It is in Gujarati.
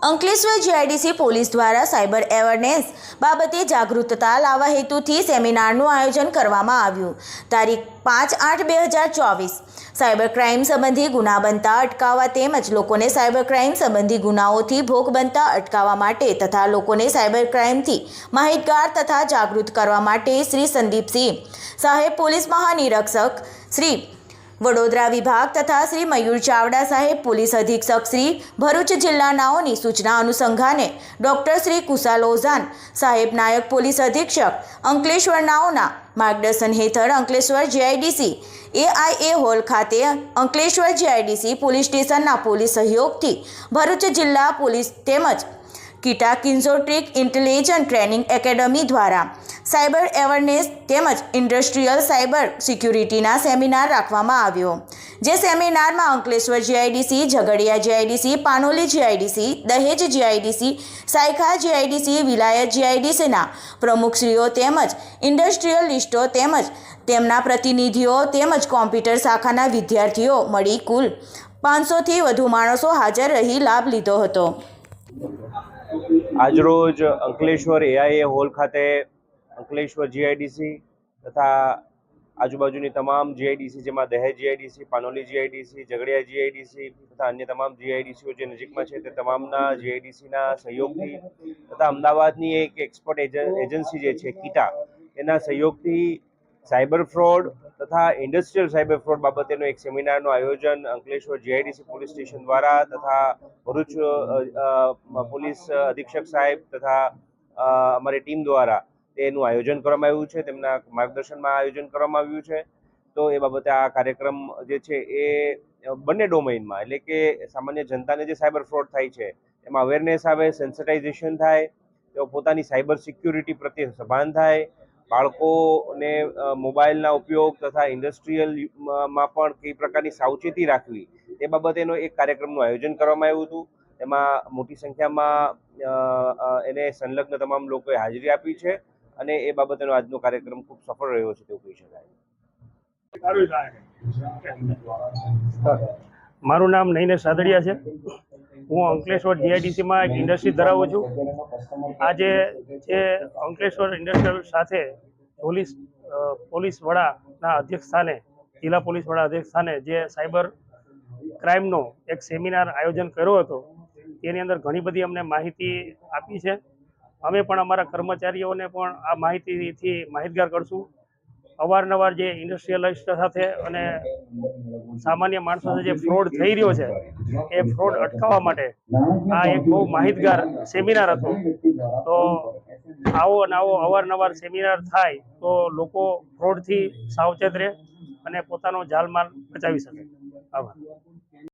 અંકલેશ્વર જીઆઈડીસી પોલીસ દ્વારા સાયબર અવેરનેસ બાબતે જાગૃતતા લાવવા હેતુથી સેમિનારનું આયોજન કરવામાં આવ્યું। તારીખ 5/8/2024 સાયબર ક્રાઇમ સંબંધી ગુના બનતા અટકાવવા તેમજ લોકોને સાયબર ક્રાઇમ સંબંધી ગુનાઓથી ભોગ બનતા અટકાવવા માટે તથા લોકોને સાયબર ક્રાઇમથી માહિતગાર તથા જાગૃત કરવા માટે શ્રી સંદીપસિંહ સાહેબ પોલીસ મહાનિરીક્ષક શ્રી વડોદરા વિભાગ તથા શ્રી મયુર ચાવડા સાહેબ પોલીસ અધિક્ષક શ્રી ભરૂચ જિલ્લાનાઓની સૂચના અનુસંધાને ડૉક્ટર શ્રી કુશાલ ઓઝાન સાહેબ નાયક પોલીસ અધિક્ષક અંકલેશ્વરનાઓના માર્ગદર્શન હેઠળ અંકલેશ્વર જીઆઈડીસી એઆઈએ હોલ ખાતે અંકલેશ્વર જીઆઈડીસી પોલીસ સ્ટેશનના પોલીસ સહયોગથી ભરૂચ જિલ્લા પોલીસ તેમજ કીટા કિન્ઝોટ્રિક ઇન્ટેલિજન્સ ટ્રેનિંગ એકેડમી દ્વારા સાયબર અવેરનેસ તેમજ ઇન્ડસ્ટ્રીયલ સાયબર સિક્યુરિટીના સેમિનાર રાખવામાં આવ્યો। જે સેમિનારમાં Ankleshwar GIDC, Jhagadia GIDC, Panoli GIDC, દહેજ જીઆઈડીસી, સાયખા જીઆઈડીસી, વિલાયત જીઆઈડીસીના પ્રમુખશ્રીઓ તેમજ ઇન્ડસ્ટ્રીયલિસ્ટો તેમજ તેમના પ્રતિનિધિઓ તેમજ કોમ્પ્યુટર શાખાના વિદ્યાર્થીઓ મળી કુલ 500થી વધુ માણસો હાજર રહી લાભ લીધો હતો। આજરોજ અંકલેશ્વર એઆઈએ હોલ ખાતે અંકલેશ્વર જીઆઈડીસી તથા આજુબાજુની તમામ જીઆઈડીસી જેમાં દહેજ GIDC, Panoli GIDC, Jhagadia GIDC તથા અન્ય તમામ જીઆઈડીસીઓ જે નજીકમાં છે તે તમામના જીઆઈડીસીના સહયોગથી તથા અમદાવાદની એક એક્સપર્ટ એજન્સી જે છે કીટા એના સહયોગથી સાયબર ફ્રોડ તથા ઇન્ડસ્ટ્રીયલ સાયબર ફ્રોડ બાબતેનું એક સેમિનારનું આયોજન અંકલેશ્વર જીઆઈડીસી પોલીસ સ્ટેશન દ્વારા તથા ભરૂચ પોલીસ અધિક્ષક સાહેબ તથા અમારી ટીમ દ્વારા તેનું આયોજન કરવામાં આવ્યું છે। તેમના માર્ગદર્શનમાં આયોજન કરવામાં આવ્યું છે। તો એ બાબતે આ કાર્યક્રમ જે છે એ બંને ડોમેઇનમાં એટલે કે સામાન્ય જનતાને જે સાયબર ફ્રોડ થાય છે એમાં અવેરનેસ આવે, સેન્સિટાઇઝેશન થાય, તેઓ પોતાની સાયબર સિક્યુરિટી પ્રત્યે સભાન થાય, બાળકોને મોબાઈલના ઉપયોગ તથા ઇન્ડસ્ટ્રીયલમાં પણ કઈ પ્રકારની સાવચેતી રાખવી એ બાબતેનો એક કાર્યક્રમનું આયોજન કરવામાં આવ્યું હતું। એમાં મોટી સંખ્યામાં એને સંલગ્ન તમામ લોકોએ હાજરી આપી છે અને એ બાબતેનો આજનો કાર્યક્રમ ખૂબ સફળ રહ્યો છે તેવું કહી શકાય। મારું નામ નૈનેશ સાદડિયા છે। હું અંકલેશ્વર જીઆઈડીસીમાં એક ઇન્ડસ્ટ્રી ધરાવું છું। આજે જે અંકલેશ્વર ઇન્ડસ્ટ્રીયલ સાથે પોલીસ વડાના અધ્યક્ષ સ્થાને જિલ્લા પોલીસ વડા અધ્યક્ષ સ્થાને જે સાયબર ક્રાઇમનો એક સેમિનાર આયોજન કર્યો હતો તેની અંદર ઘણી બધી અમને માહિતી આપી છે। અમે પણ અમારા કર્મચારીઓને પણ આ માહિતીથી માહિતગાર કરશું। અવારનવાર જે ઇન્ડસ્ટ્રીયલિસ્ટ સાથે અને સામાન્ય માણસો સાથે જે ફ્રોડ થઈ રહ્યો છે એ ફ્રોડ અટકાવવા માટે આ એક બહુ માહિતગાર સેમિનાર હતો। તો આવો અને આવો અવારનવાર સેમિનાર થાય તો લોકો ફ્રોડથી સાવચેત રહે અને પોતાનો જાનમાલ બચાવી શકે। આભાર।